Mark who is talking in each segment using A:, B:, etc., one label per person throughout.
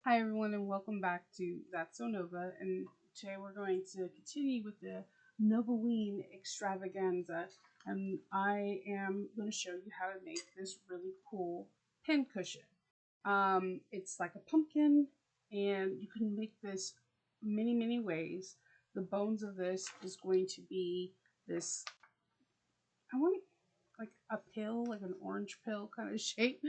A: Hi everyone and welcome back to That's So Nova, and today we're going to continue with the Novaween extravaganza, and I am going to show you how to make this really cool pincushion. It's like a pumpkin, and you can make this many ways. The bones of this is going to be this, I want like a pill, like an orange pill kind of shape.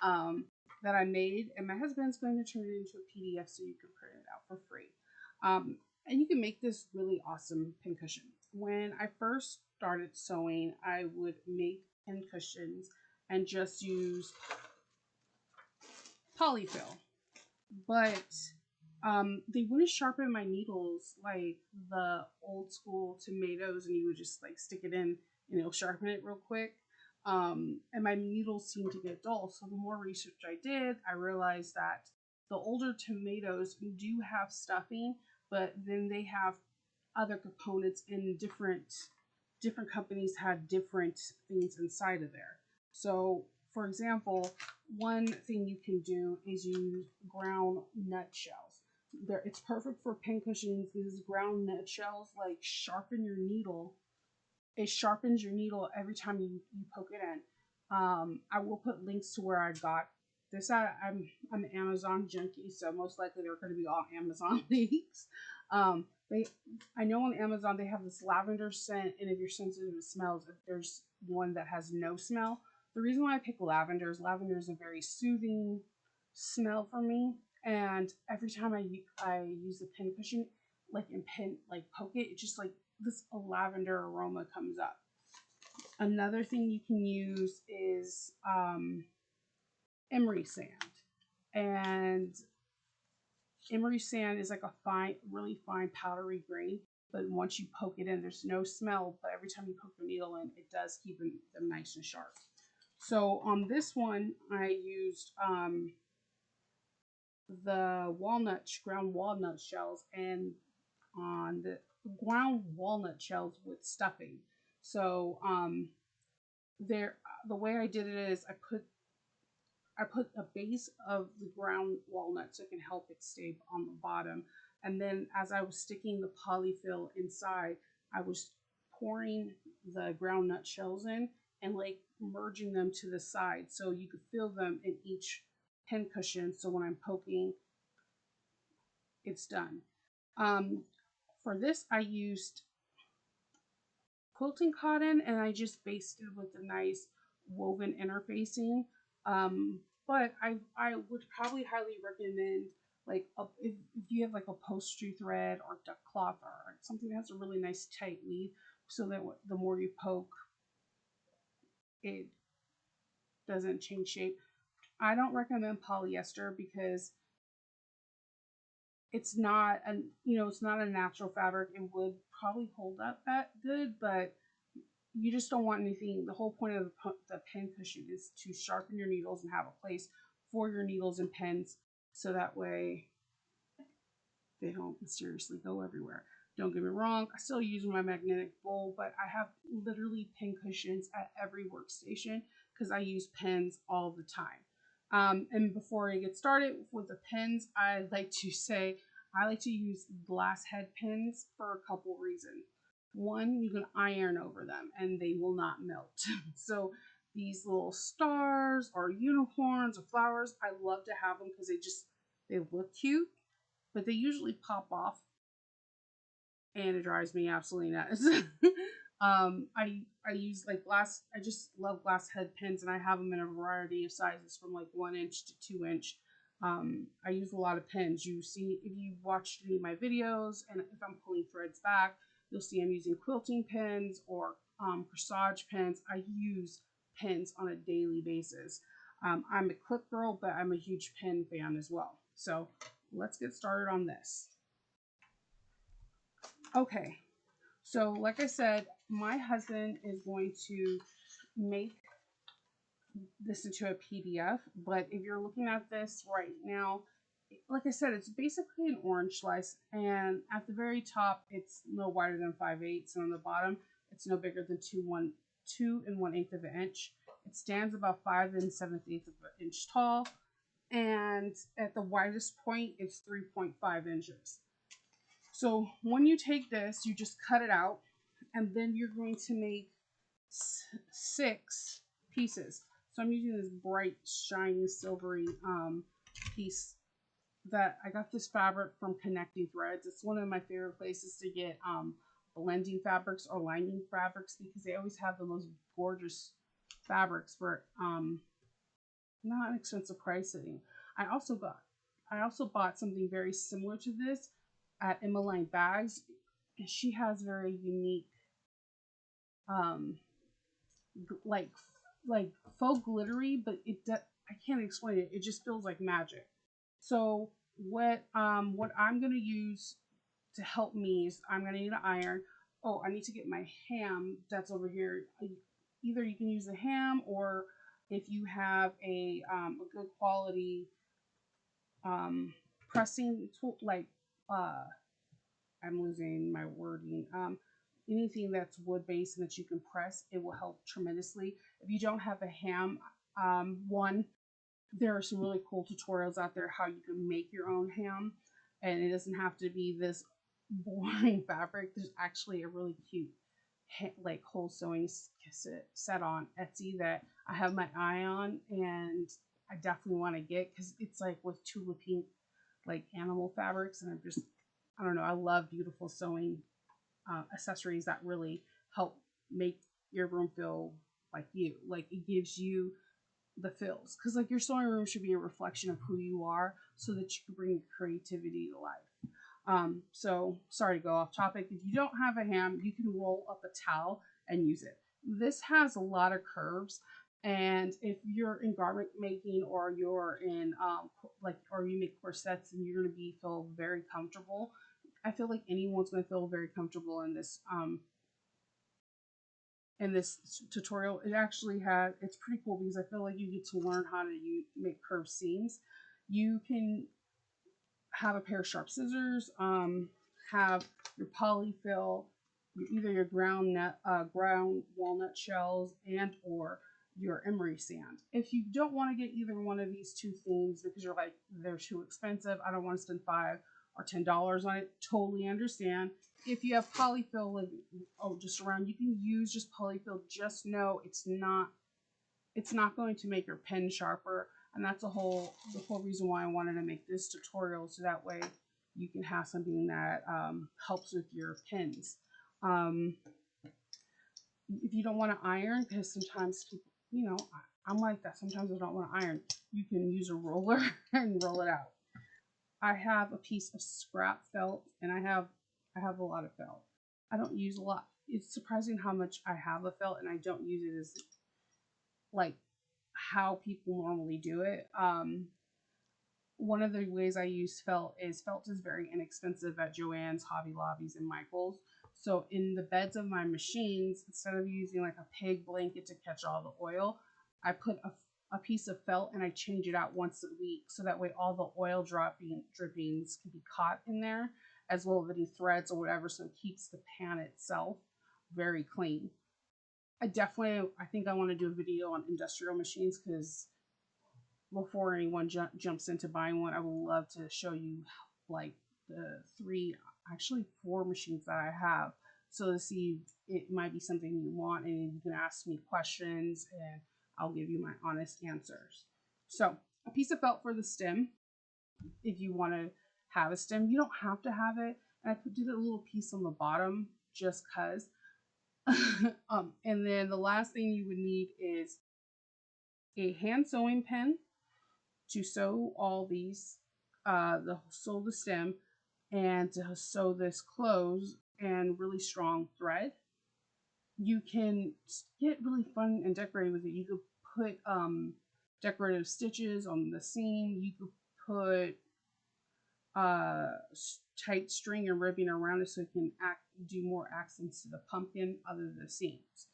A: Um, that I made, and my husband's going to turn it into a PDF so you can print it out for free. And you can make this really awesome pincushion. When I first started sewing, I would make pincushions and just use Polyfill, but they wouldn't sharpen my needles like the old school tomatoes, and you would just like stick it in and it'll sharpen it real quick. And my needles seemed to get dull. So the more research I did, I realized that the older tomatoes do have stuffing, but then they have other components in different companies had different things inside of there. So, for example, one thing you can do is use ground nut shells. It's perfect for pincushions. These ground nut shells like sharpen your needle. It sharpens your needle every time you poke it in. I will put links to where I got this. I'm an Amazon junkie, so most likely they're going to be all Amazon links. They I know on Amazon they have this lavender scent, and if you're sensitive to smells, if there's one that has no smell. The reason why I pick lavender is a very soothing smell for me, and every time I use the pincushion, like poke it, it just like this lavender aroma comes up. Another thing you can use is Emery sand, and Emery sand is like a fine, really fine powdery grain. But once you poke it in, there's no smell. But every time you poke the needle in, it does keep them nice and sharp. So on this one, I used the ground walnut shells, and on the ground walnut shells with stuffing. So there, the way I did it is I put a base of the ground walnut so it can help it stay on the bottom. And then as I was sticking the polyfill inside, I was pouring the ground nut shells in and like merging them to the side so you could feel them in each pin cushion. So when I'm poking, it's done. Um, for this, I used quilting cotton, and I just basted it with a nice woven interfacing. But I would probably highly recommend if you have like a upholstery thread or duck cloth or something that has a really nice tight weave, so that the more you poke, it doesn't change shape. I don't recommend polyester because it's not a natural fabric. It would probably hold up that good, but you just don't want anything. The whole point of the pen cushion is to sharpen your needles and have a place for your needles and pens, so that way they don't mysteriously go everywhere. Don't get me wrong, I still use my magnetic bowl, but I have literally pen cushions at every workstation because I use pens all the time. And before I get started with the pens, I like to use glass head pens for a couple reasons. One, you can iron over them and they will not melt. So these little stars or unicorns or flowers, I love to have them because they look cute, but they usually pop off, and it drives me absolutely nuts. I use like glass. I just love glass head pens, and I have them in a variety of sizes from like 1 inch to 2 inch. I use a lot of pens. You see, if you watched any of my videos, and if I'm pulling threads back, you'll see I'm using quilting pens or corsage pens. I use pens on a daily basis. I'm a clip girl, but I'm a huge pen fan as well. So let's get started on this. Okay, so like I said, my husband is going to make this into a PDF, but if you're looking at this right now, like I said, it's basically an orange slice, and at the very top, it's no wider than 5/8, and on the bottom, it's no bigger than 2 1/8 of an inch. It stands about 5 7/8 of an inch tall. and at the widest point, it's 3.5 inches. So when you take this, you just cut it out, and then you're going to make 6 pieces. So I'm using this bright, shiny, silvery piece that I got this fabric from Connecting Threads. It's one of my favorite places to get blending fabrics or lining fabrics because they always have the most gorgeous fabrics for not an expensive pricing. I also bought something very similar to this at Emmaline Bags, and she has very unique um like faux glittery, but I can't explain it. It just feels like magic. So what I'm gonna use to help me is I'm gonna need an iron. Oh, I need to get my ham that's over here. Either you can use a ham, or if you have a good quality pressing tool, like uh, I'm losing my wording. Anything that's wood based and that you can press, it will help tremendously. If you don't have a ham, one, there are some really cool tutorials out there how you can make your own ham, and it doesn't have to be this boring fabric. There's actually a really cute like whole sewing set on Etsy that I have my eye on, and I definitely want to get because it's like with tulip pink like animal fabrics, and I don't know, I love beautiful sewing accessories that really help make your room feel like you. Like it gives you the fills, because like your sewing room should be a reflection of who you are so that you can bring your creativity to life. So sorry to go off topic. If you don't have a ham, you can roll up a towel and use it. This has a lot of curves, and if you're in garment making or you're in or you make corsets and you're going to be feel very comfortable, I feel like anyone's going to feel very comfortable in this tutorial. It actually it's pretty cool because I feel like you get to learn how to make curved seams. You can have a pair of sharp scissors, have your polyfill, either your ground walnut shells, and or your emery sand. If you don't want to get either one of these two things because you're like they're too expensive, I don't want to spend $5 or $10 on it, totally understand. If you have polyfill just around, you can use just polyfill. Just know it's not going to make your pen sharper, and that's the whole reason why I wanted to make this tutorial, so that way you can have something that helps with your pens. If you don't want to iron, because sometimes people, I'm like that. Sometimes I don't want to iron. You can use a roller and roll it out. I have a piece of scrap felt, and I have a lot of felt. I don't use a lot. It's surprising how much I have of felt, and I don't use it as like how people normally do it. One of the ways I use felt is very inexpensive at Joann's, Hobby Lobbies, and Michael's. So in the beds of my machines, instead of using like a pig blanket to catch all the oil, I put a piece of felt and I change it out once a week, so that way all the oil drippings can be caught in there, as well as any threads or whatever, so it keeps the pan itself very clean. I think I want to do a video on industrial machines, because before anyone jumps into buying one, I would love to show you like the 4 machines that I have, so to see if it might be something you want, and you can ask me questions and I'll give you my honest answers. So a piece of felt for the stem. If you want to have a stem, you don't have to have it. And I did a little piece on the bottom just cause. And then the last thing you would need is a hand sewing pen to sew all these, sew the stem, and to sew this close, and really strong thread. You can get really fun and decorated with it. You could put decorative stitches on the seam. You could put tight string and ribbing around it so it can do more accents to the pumpkin other than the seams.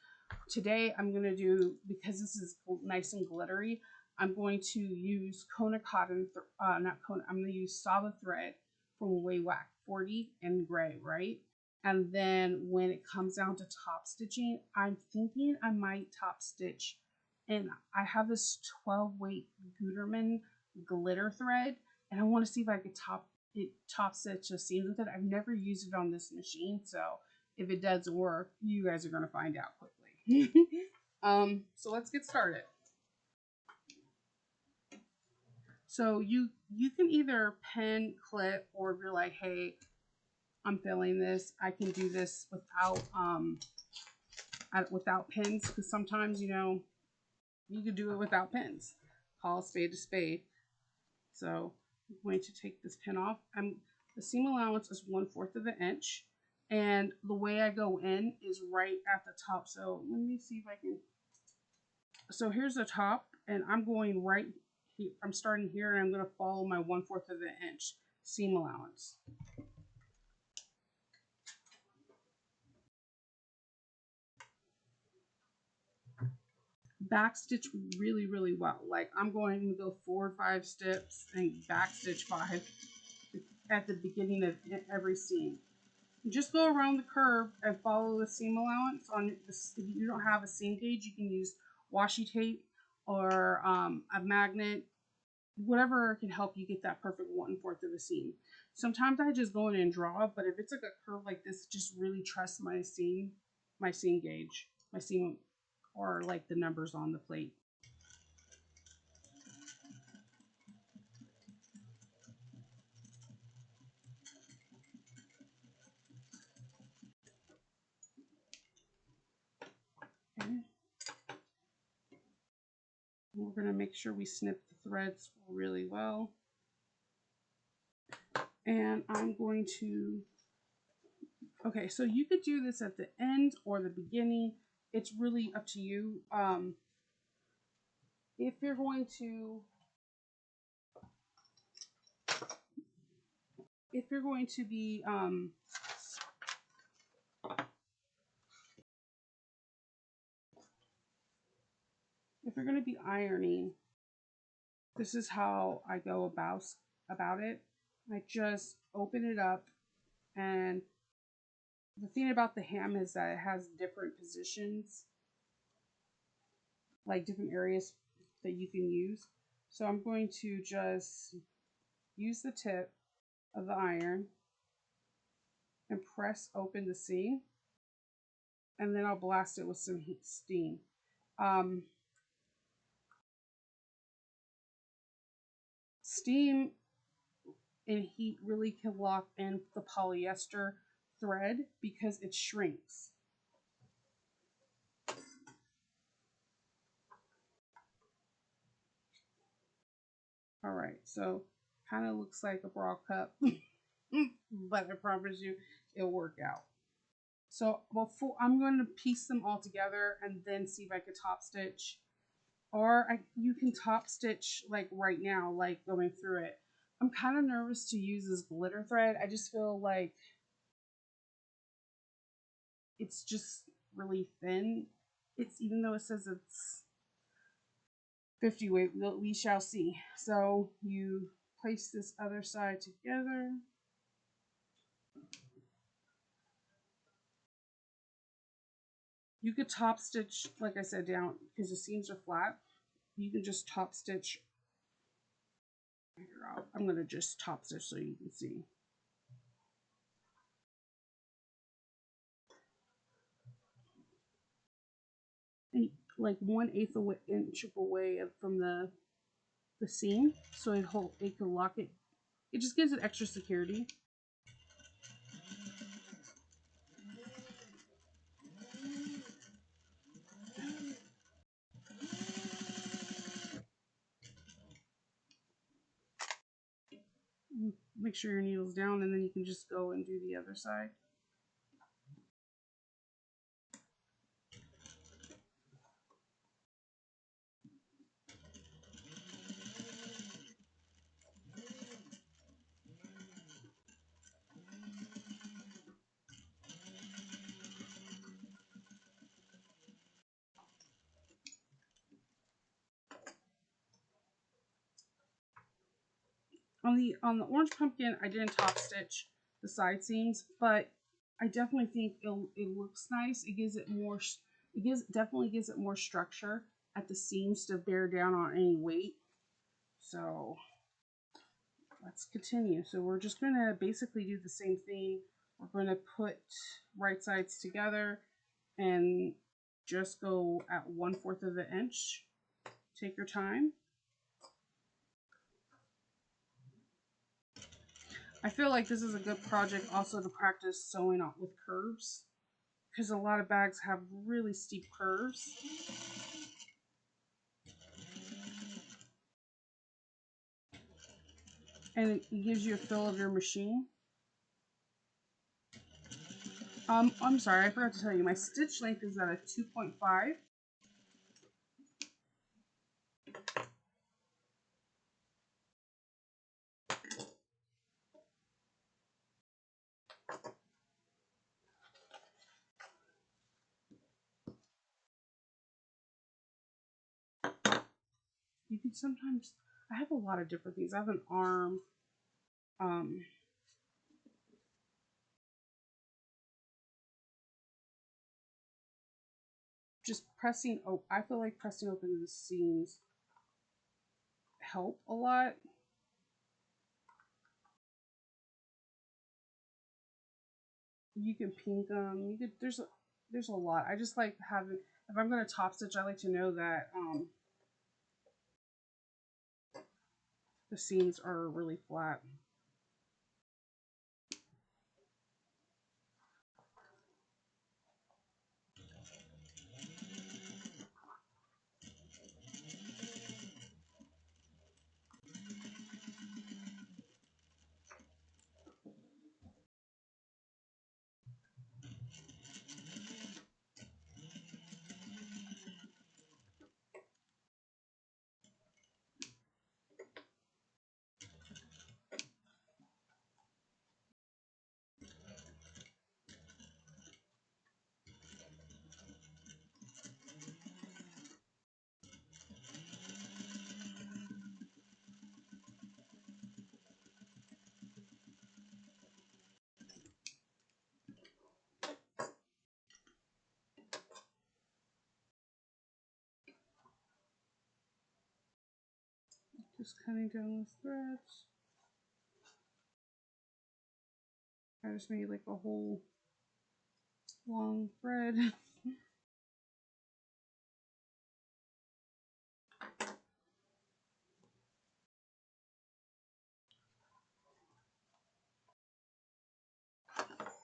A: Today I'm going to do, because this is nice and glittery, I'm going to use Kona cotton, not Kona, I'm going to use Saba thread from Wawak 40 in gray, right? And then when it comes down to top stitching, I'm thinking I might top stitch, and I have this 12 weight Gutermann glitter thread, and I want to see if I could top stitch the seams with it. I've never used it on this machine, so if it does work, you guys are going to find out quickly. So let's get started. So you can either pin, clip, or if you're like, hey, I'm feeling this, I can do this without pins, because sometimes, you know, you could do it without pins. Call a spade a spade. So I'm going to take this pin off. The seam allowance is 1/4 of an inch, and the way I go in is right at the top. So let me see if I can. So here's the top, and I'm going right here. I'm starting here, and I'm going to follow my 1/4 of an inch seam allowance. Backstitch really, really well. Like I'm going to go 4 or 5 steps and backstitch 5 at the beginning of every seam. Just go around the curve and follow the seam allowance. If you don't have a seam gauge, you can use washi tape or a magnet, whatever can help you get that perfect 1/4 of a seam. Sometimes I just go in and draw, but if it's like a curve like this, just really trust my seam gauge, my seam, or like the numbers on the plate. Okay. We're going to make sure we snip the threads really well. And I'm going to, okay, so you could do this at the end or the beginning. It's really up to you. If you're going to be if you're going to be ironing, this is how I go about it. I just open it up, and the thing about the ham is that it has different positions, like different areas that you can use. So I'm going to just use the tip of the iron and press open the seam, and then I'll blast it with some steam. Steam and heat really can lock in the polyester thread because it shrinks. All right, so kind of looks like a bra cup, but I promise you it'll work out. So before, I'm going to piece them all together and then see if I could top stitch, or you can top stitch like right now, like going through it. I'm kind of nervous to use this glitter thread. I just feel like it's just really thin. Even though it says it's 50 weight, we shall see. So you place this other side together. You could top stitch, like I said, down because the seams are flat. You can just top stitch. I'm going to just top stitch so you can see. And like 1/8 inch away from the seam, so it can lock it. It just gives it extra security. Make sure your needle's down, and then you can just go and do the other side. On the orange pumpkin, I didn't top stitch the side seams, but I definitely think it looks nice. It gives it more. Definitely gives it more structure at the seams to bear down on any weight. So let's continue. So we're just going to basically do the same thing. We're going to put right sides together and just go at 1/4 of the inch. Take your time. I feel like this is a good project also to practice sewing on with curves, because a lot of bags have really steep curves. And it gives you a feel of your machine. I'm sorry, I forgot to tell you, my stitch length is at a 2.5. You can sometimes, I have a lot of different things. I have an arm, just pressing, I feel like pressing open the seams help a lot. You can pink them. You could, there's a lot. I just like having, if I'm going to top stitch, I like to know that the seams are really flat. Just cutting down the threads. I just made like a whole long thread.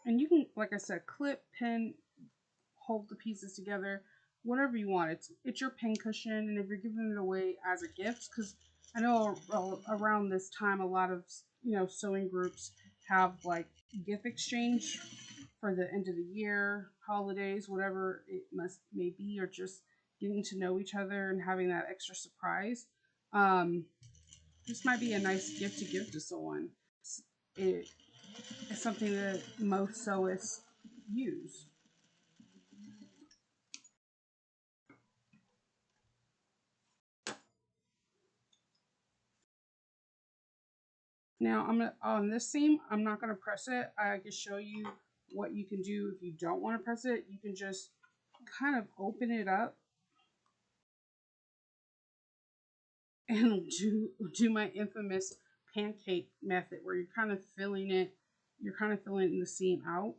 A: And you can, like I said, clip, pin, hold the pieces together, whatever you want. It's your pincushion, and if you're giving it away as a gift, because I know around this time a lot of sewing groups have like gift exchange for the end of the year, holidays, whatever it may be, or just getting to know each other and having that extra surprise. This might be a nice gift to give to someone. It's something that most sewists use. Now I'm gonna, on this seam, I'm not gonna press it. I can show you what you can do if you don't want to press it. You can just kind of open it up and do my infamous pancake method, where you're kind of filling it. You're kind of filling the seam out.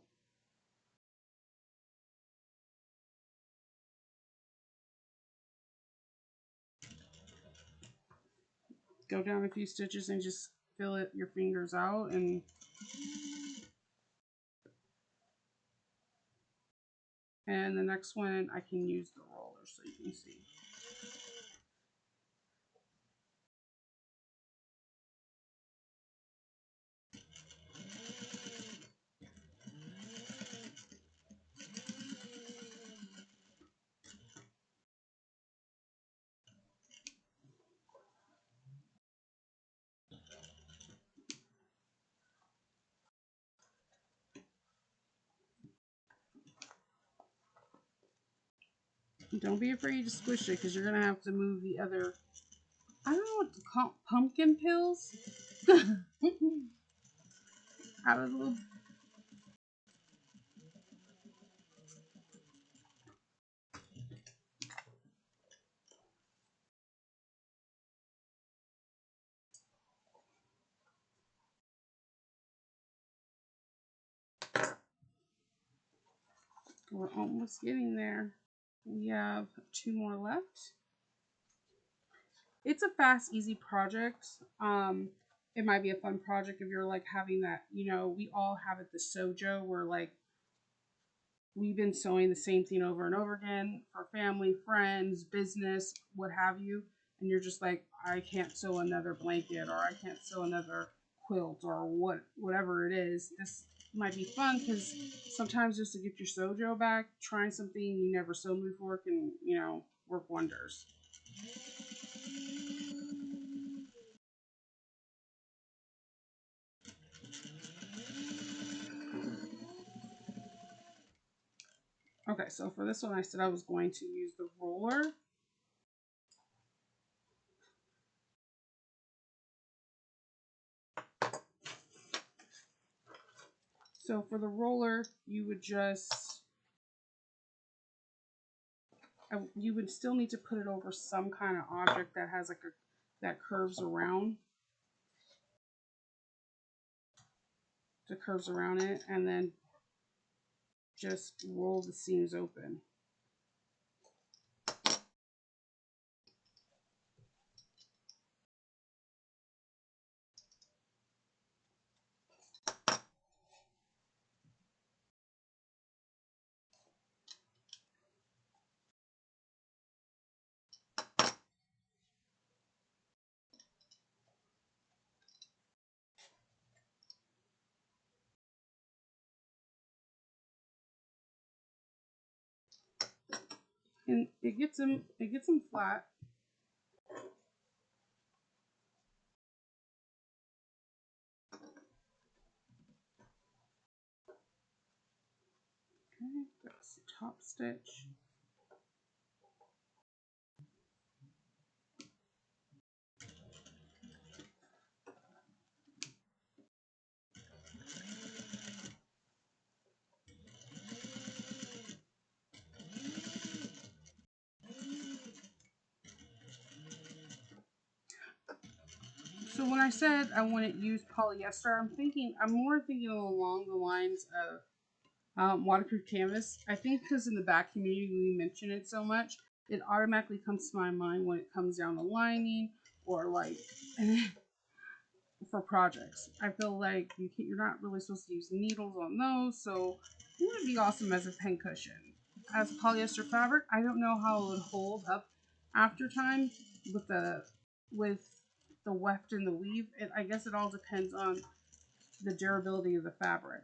A: Go down a few stitches and just fill it your fingers out, and the next one I can use the roller so you can see. Don't be afraid to squish it, because you're gonna have to move the other, I don't know what to call, pumpkin pills out of the little. We're almost getting there. We have 2 more left. It's a fast, easy project. It might be a fun project if you're like having that, you know, we all have it the sojo where like we've been sewing the same thing over and over again for family, friends, business, what have you. And you're just like, I can't sew another blanket or I can't sew another quilt or whatever it is. This might be fun because sometimes just to get your sojo back, trying something you never sewed before can, you know, work wonders. Okay, so for this one, I said I was going to use the roller. So for the roller, you would just, you would still need to put it over some kind of object that has like that curves around. That curves around it, and then just roll the seams open. And it gets them flat. Okay, that's the top stitch. So when I said I want to use polyester, I'm more thinking along the lines of waterproof canvas. I think because in the back community we mention it so much, it automatically comes to my mind when it comes down to lining or like for projects. I feel like you're not really supposed to use needles on those, so it would be awesome as a pincushion. As polyester fabric, I don't know how it would hold up after time with the weft and the weave. I guess it all depends on the durability of the fabric.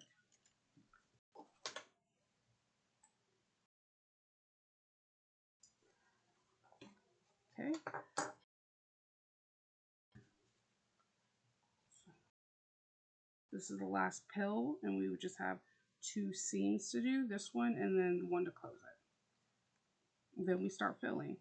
A: Okay. This is the last pill, and we would just have 2 seams to do, this one and then one to close it. And then we start filling.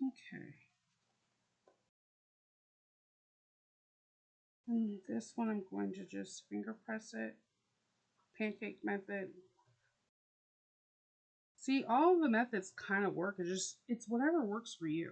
A: Okay. And this one I'm going to just finger press it. Pancake method. See, all of the methods kind of work. It's whatever works for you.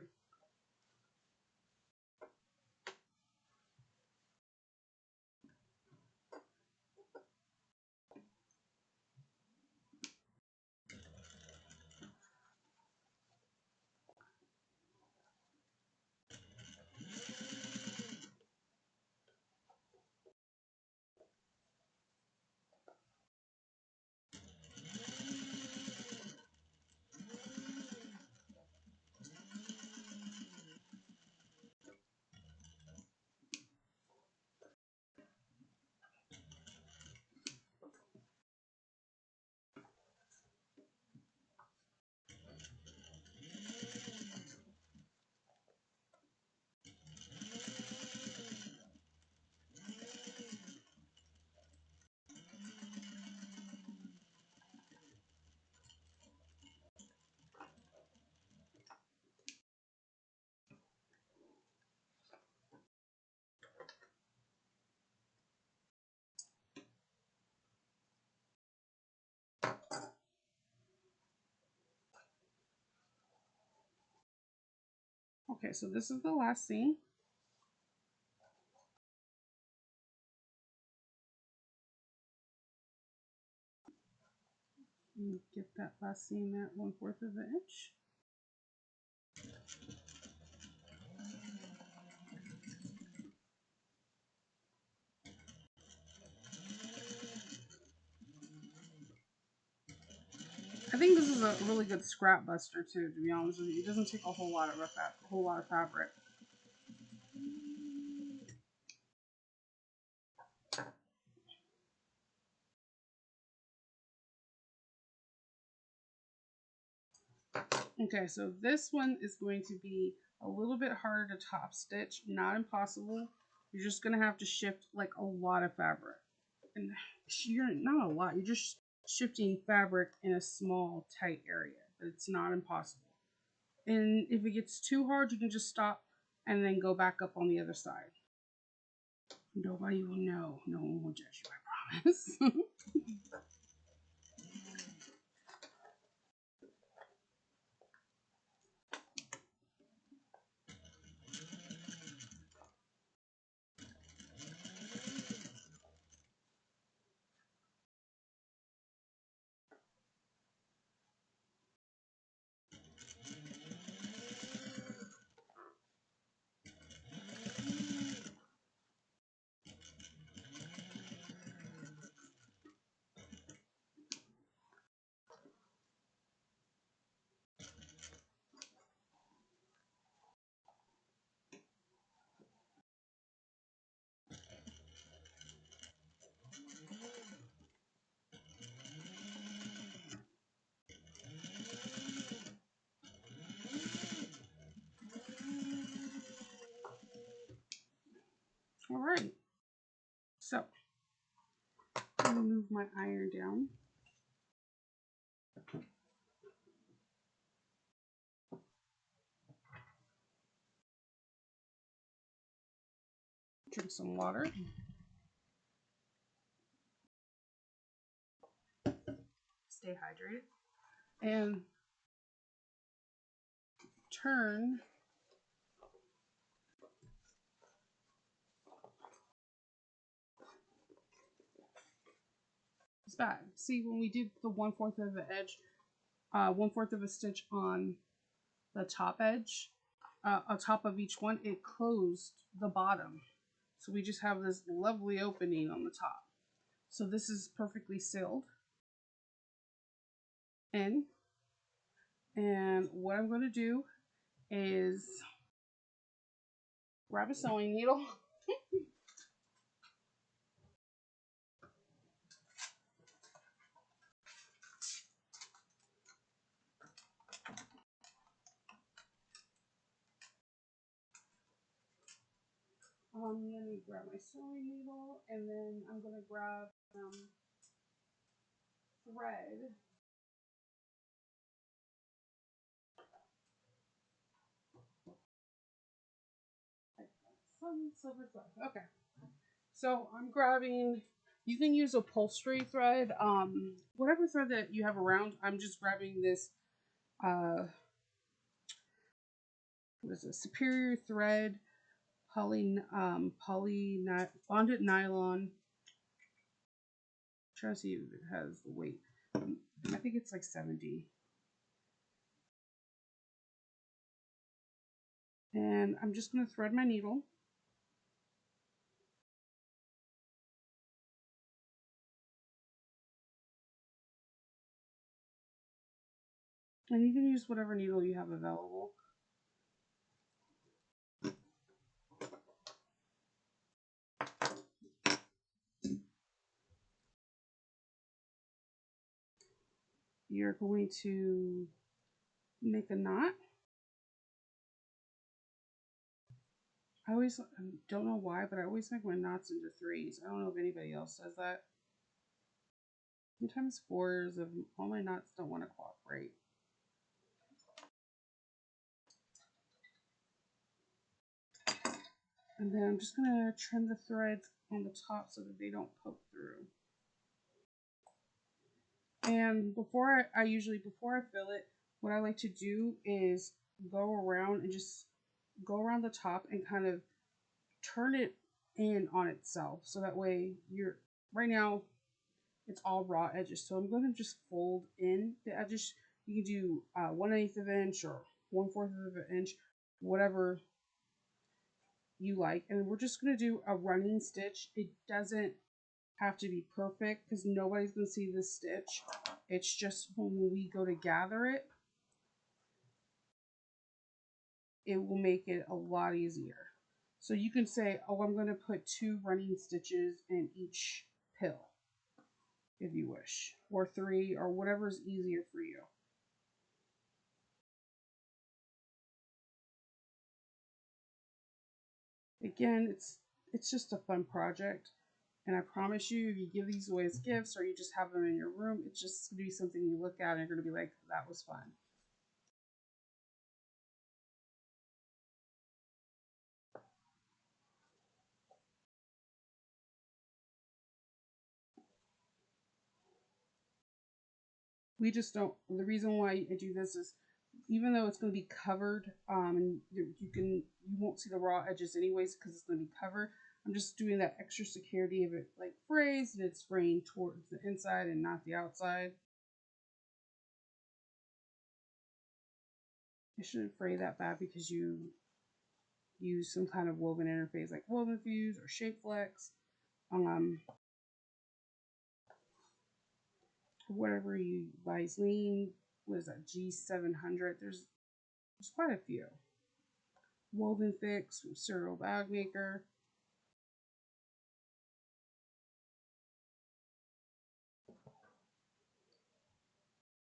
A: Okay, so this is the last seam. Get that last seam at 1/4 of an inch. I think this is a really good scrap buster too, to be honest with you. It doesn't take a whole lot of fabric. Okay, so this one is going to be a little bit harder to top stitch, not impossible. You're just gonna have to shift like a lot of fabric. And you're not a lot, you're just shifting fabric in a small, tight area, but it's not impossible. And if it gets too hard, you can just stop and then go back up on the other side. Nobody will know. No one will judge you, I promise. All right. So, I'm going to move my iron down. Drink some water. Stay hydrated. And turn this back. See, when we did the 1/4 of the edge, 1/4 of a stitch on the top edge, on top of each one, it closed the bottom. So we just have this lovely opening on the top. So this is perfectly sealed in. And what I'm going to do is grab a sewing needle. Let me grab my sewing needle, and then I'm going to grab thread. Some silver thread. Okay. So I'm grabbing, you can use upholstery thread, whatever thread that you have around. I'm just grabbing this, what is it, Superior Thread bonded nylon. I'm trying to see if it has the weight. I think it's like 70. And I'm just going to thread my needle. And you can use whatever needle you have available. You're going to make a knot. I always don't know why, but I always make my knots into 3s. I don't know if anybody else does that. Sometimes 4s, if all my knots don't want to cooperate. And then I'm just going to trim the threads on the top so that they don't poke through. And before I fill it, what I like to do is go around and just go around the top and kind of turn it in on itself. So that way you're, right now it's all raw edges. So I'm going to just fold in the edges. You can do 1/8 of an inch or 1/4 of an inch, whatever you like. And we're just going to do a running stitch. It doesn't have to be perfect because nobody's going to see this stitch. It's just when we go to gather it, it will make it a lot easier. So you can say, oh, I'm going to put 2 running stitches in each pill if you wish, or 3, or whatever is easier for you. Again, it's just a fun project, and I promise you, if you give these away as gifts or you just have them in your room, it's just going to be something you look at and you're going to be like, that was fun. We just don't, the reason why I do this is, even though it's going to be covered, and you won't see the raw edges anyways because it's going to be covered. I'm just doing that extra security of it like frays, and it's fraying towards the inside and not the outside. It shouldn't fray that bad because you use some kind of woven interface like Woven Fuse or Shape Flex. Whatever you guys lean, what is that, G700? There's quite a few. Woven Fix from Serial Bag Maker.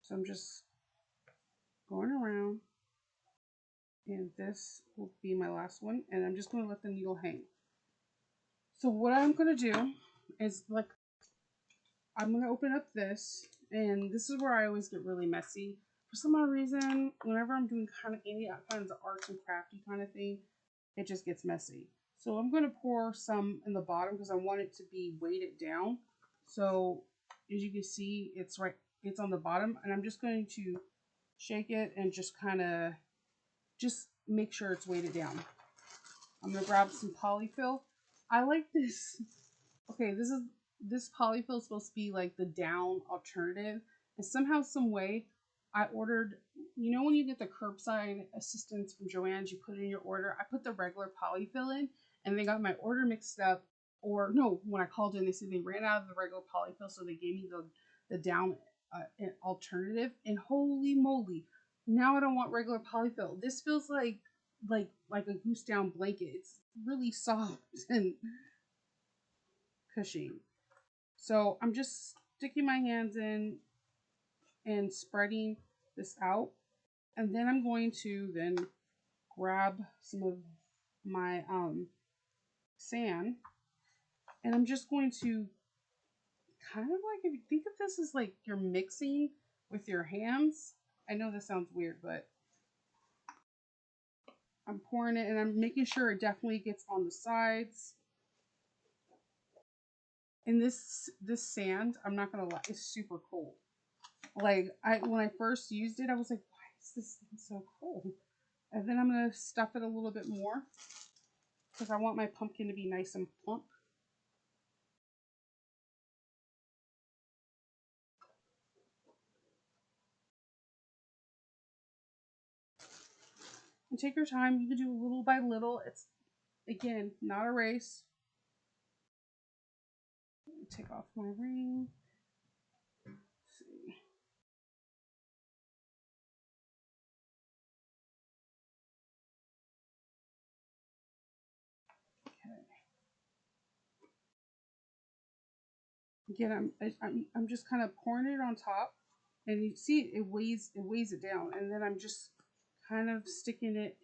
A: So I'm just going around, and this will be my last one, and I'm just going to let the needle hang. So what I'm going to do is, like, I'm going to open up this, and this is where I always get really messy. For some odd reason, whenever I'm doing kind of any kinds of arts and crafty kind of thing, it just gets messy. So I'm going to pour some in the bottom because I want it to be weighted down. So as you can see, it's on the bottom, and I'm just going to shake it and just kind of just make sure it's weighted down. I'm going to grab some Polyfill. I like this. Okay, this Polyfill is supposed to be like the down alternative. And somehow, some way, I ordered, you know when you get the curbside assistance from Joann's, you put in your order. I put the regular Polyfill in, and they got my order mixed up. Or no, when I called in, they said they ran out of the regular Polyfill, so they gave me the down alternative. And holy moly, now I don't want regular Polyfill. This feels like a goose down blanket. It's really soft and cushy. So I'm just sticking my hands in and spreading this out. And then I'm going to then grab some of my sand. And I'm just going to kind of like, if you think of this as like you're mixing with your hands. I know this sounds weird, but I'm pouring it and I'm making sure it definitely gets on the sides. And this sand, I'm not gonna lie, is super cold. Like when I first used it, I was like, why is this thing so cold? And then I'm gonna stuff it a little bit more because I want my pumpkin to be nice and plump. And take your time. You can do little by little. It's, again, not a race. Take off my ring. Let's see. Okay. Again, I'm just kind of pouring it on top, and you see it weighs it down, and then I'm just kind of sticking it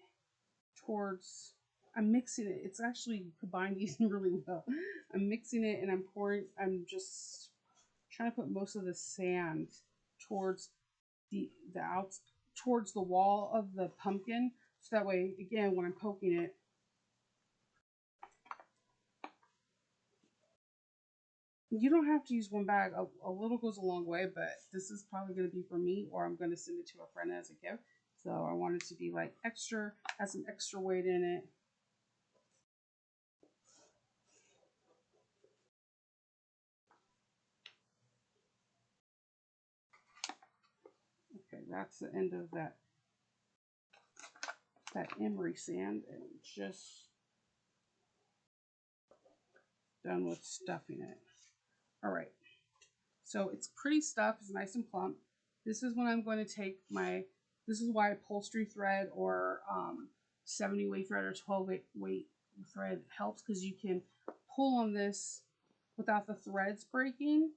A: towards. I'm mixing it. It's actually combining really well. I'm mixing it and I'm pouring. I'm just trying to put most of the sand towards the outs towards the wall of the pumpkin, so that way, again, when I'm poking it, you don't have to use one bag. A little goes a long way, but this is probably going to be for me, or I'm going to send it to a friend as a gift. So I want it to be like extra, has some extra weight in it. Okay, that's the end of that emery sand, and just done with stuffing it. All right, so it's pretty stuffed, it's nice and plump. This is when I'm going to take my, this is why upholstery thread or 70 weight thread or 12 weight thread helps, because you can pull on this without the threads breaking.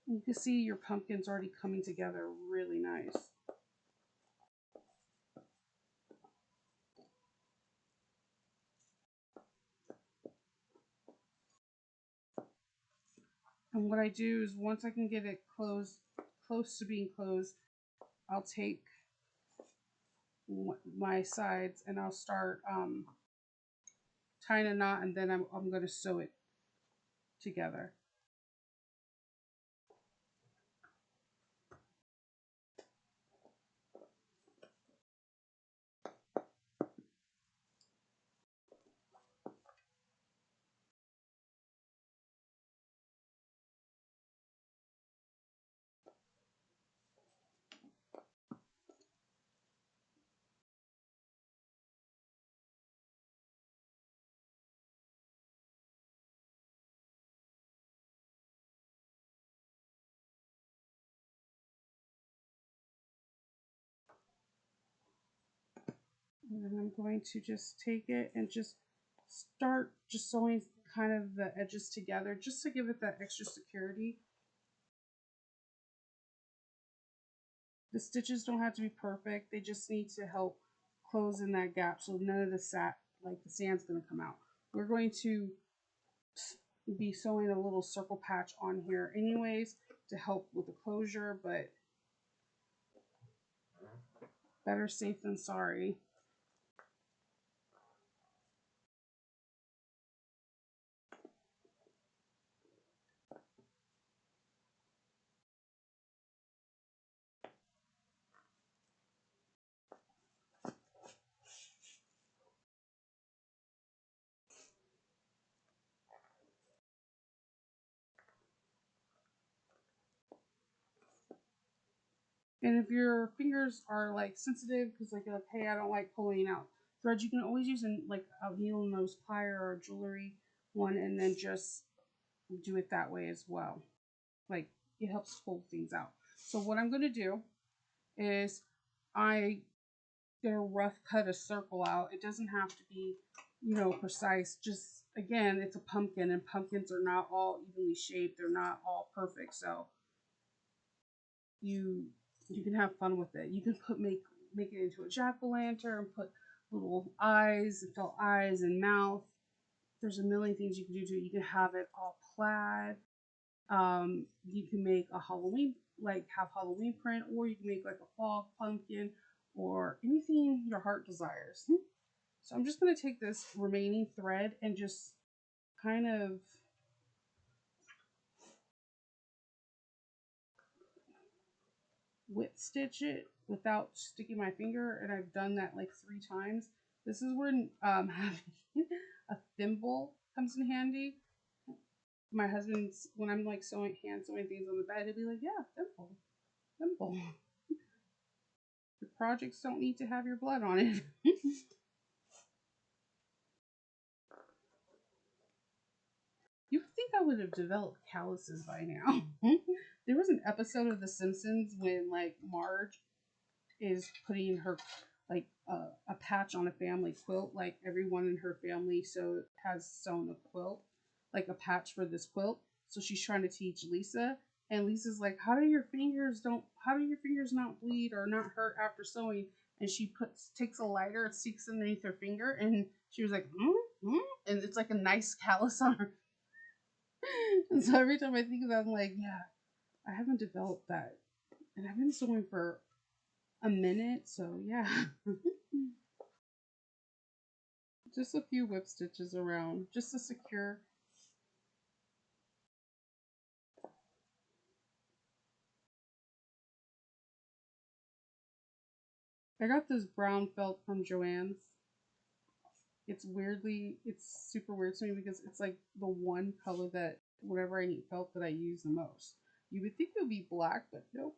A: You can see your pumpkin's already coming together really nice. And what I do is once I can get it closed, close to being closed, I'll take my sides and I'll start tying a knot, and then I'm going to sew it together. And then I'm going to just take it and just start just sewing kind of the edges together just to give it that extra security. The stitches don't have to be perfect. They just need to help close in that gap so none of the sand's going to come out. We're going to be sewing a little circle patch on here anyways to help with the closure, but better safe than sorry. And if your fingers are like sensitive because like you're like, hey, I don't like pulling out threads, you can always use like a needle nose plier or a jewelry one and then just do it that way as well. Like it helps pull things out. So what I'm going to do is I'm going to rough cut a circle out. It doesn't have to be, precise. Just again, it's a pumpkin and pumpkins are not all evenly shaped. They're not all perfect. So you can have fun with it. You can make it into a jack-o'-lantern, put little eyes and felt eyes and mouth. There's a million things you can do to it. You can have it all plaid. You can make a Halloween, like have Halloween print, or you can make like a fall pumpkin or anything your heart desires. So I'm just going to take this remaining thread and just kind of whip stitch it without sticking my finger, and I've done that like 3 times. This is where having a thimble comes in handy. My husband's, when I'm like hand sewing things on the bed, he'll be like, yeah, thimble. The projects don't need to have your blood on it. You would think I would have developed calluses by now. There was an episode of The Simpsons when like Marge is putting her like a patch on a family quilt, like everyone in her family has sewn a quilt, like a patch for this quilt. So she's trying to teach Lisa, and Lisa's like, how do your fingers not bleed or not hurt after sewing? And she takes a lighter and sticks underneath her finger, and she was like, and it's like a nice callus on her. And so every time I think of that, I'm like, yeah, I haven't developed that, and I've been sewing for a minute, so yeah. Just a few whip stitches around, just to secure. I got this brown felt from Joann's. It's super weird to me because it's like the one color that whenever I need felt that I use the most. You would think it would be black, but nope.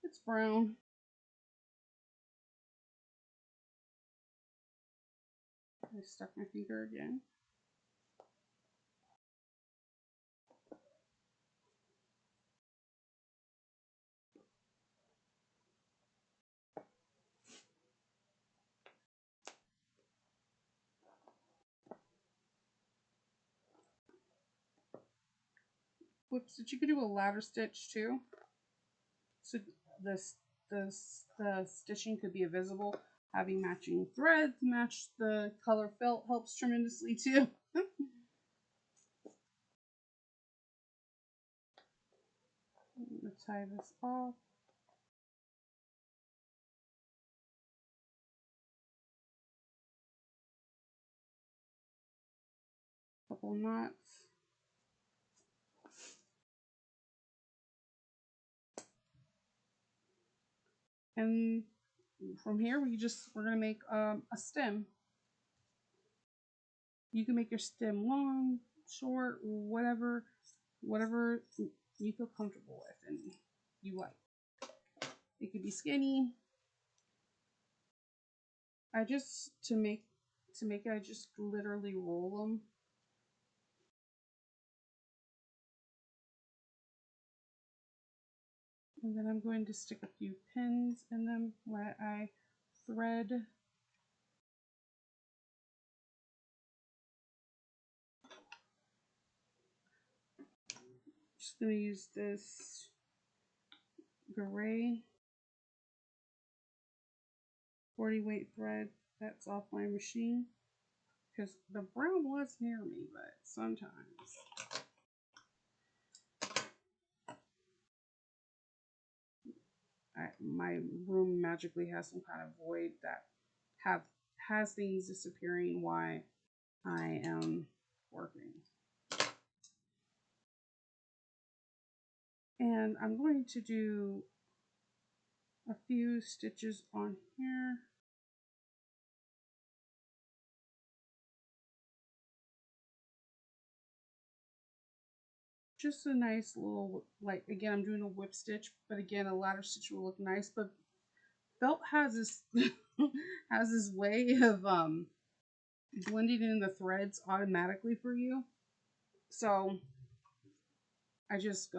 A: It's brown. I stuck my finger again. Whip stitch. You could do a ladder stitch too. So the stitching could be visible. Having matching threads match the color felt helps tremendously too. I'm gonna tie this off. Couple knots. And from here we're gonna make a stem. You can make your stem long, short, whatever you feel comfortable with and you like. It could be skinny. I just to make it I just literally roll them. And then I'm going to stick a few pins in them where I thread. Just going to use this gray 40 weight thread that's off my machine because the brown was near me, but sometimes my room magically has some kind of void that has things disappearing while I am working. And I'm going to do a few stitches on here. Just a nice little, like, again, I'm doing a whip stitch, but again, a ladder stitch will look nice, but felt has this has this way of blending in the threads automatically for you. So I just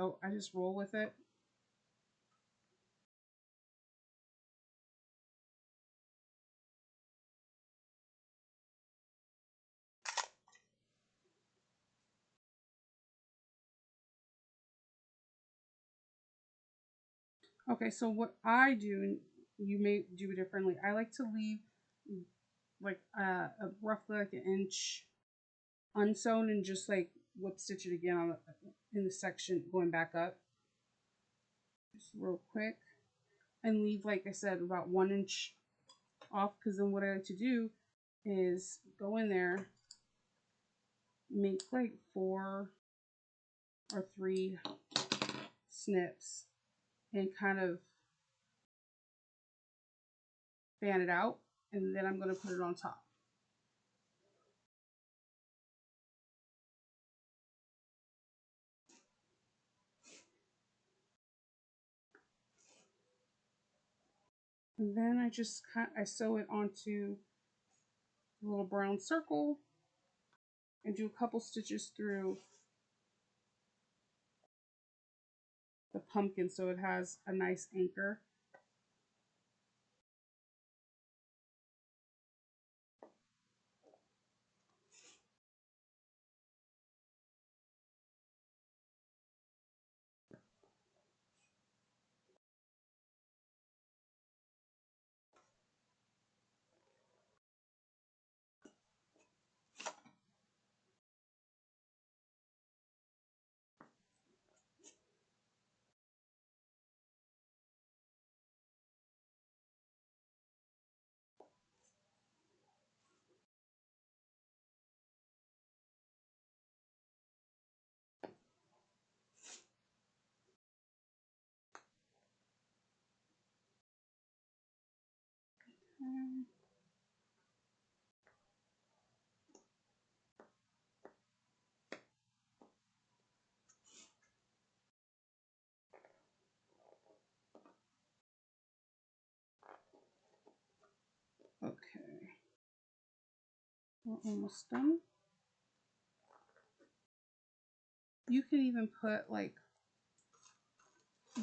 A: roll with it. Okay, so what I do, and you may do it differently, I like to leave like roughly like an inch unsewn and just like whip stitch it again on in the section going back up. Just real quick. And leave, like I said, about 1 inch off, because then what I like to do is go in there, make like 4 or 3 snips and kind of fan it out, and then I'm going to put it on top. And then I sew it onto a little brown circle and do a couple stitches through the pumpkin so it has a nice anchor. We're almost done. You can even put like,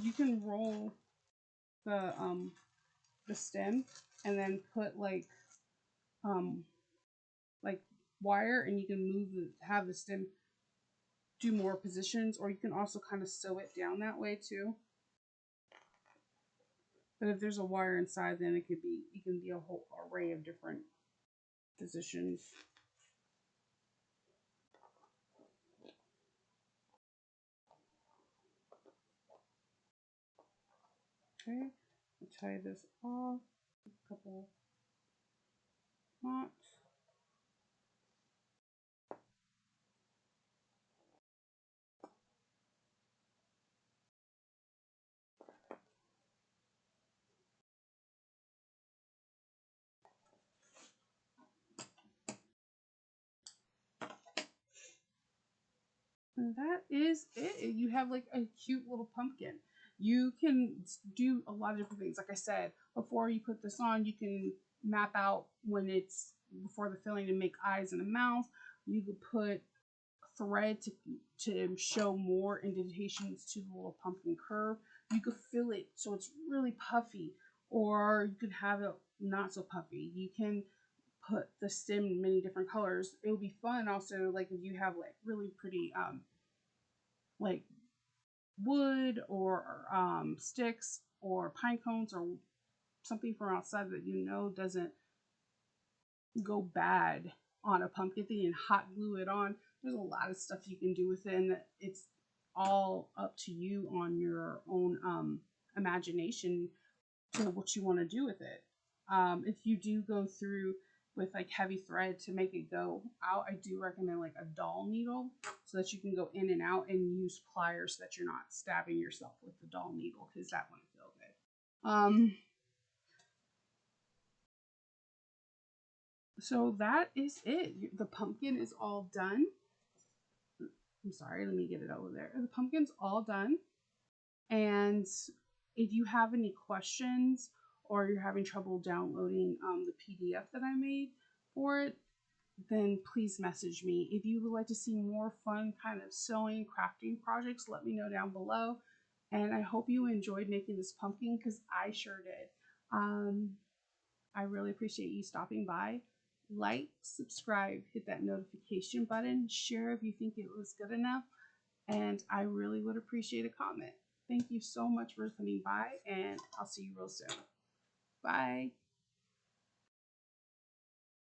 A: you can roll the stem and then put like wire, and you can have the stem do more positions, or you can also kind of sew it down that way too. But if there's a wire inside, then it can be a whole array of different positions. Okay, I'll tie this off. A couple knots. And that is it. You have like a cute little pumpkin. You can do a lot of different things. Like I said, before you put this on, you can map out when it's before the filling to make eyes and a mouth. You could put thread to show more indentations to the little pumpkin curve. You could fill it so it's really puffy, or you could have it not so puffy. You can put the stem in many different colors. It would be fun also, like if you have like really pretty like wood or sticks or pine cones or something from outside that you know doesn't go bad on a pumpkin thing, and hot glue it on. There's a lot of stuff you can do with it, and it's all up to you on your own imagination to what you want to do with it. If you do go through with like heavy thread to make it go out, I do recommend like a doll needle so that you can go in and out, and use pliers so that you're not stabbing yourself with the doll needle, because that wouldn't feel good. So that is it. The pumpkin is all done. I'm sorry, let me get it over there. The pumpkin's all done. And if you have any questions, or you're having trouble downloading the PDF that I made for it, then please message me. If you would like to see more fun kind of sewing, crafting projects, let me know down below. And I hope you enjoyed making this pumpkin, because I sure did. I really appreciate you stopping by. Like, subscribe, hit that notification button, share if you think it was good enough, and I really would appreciate a comment. Thank you so much for coming by, and I'll see you real soon. Bye.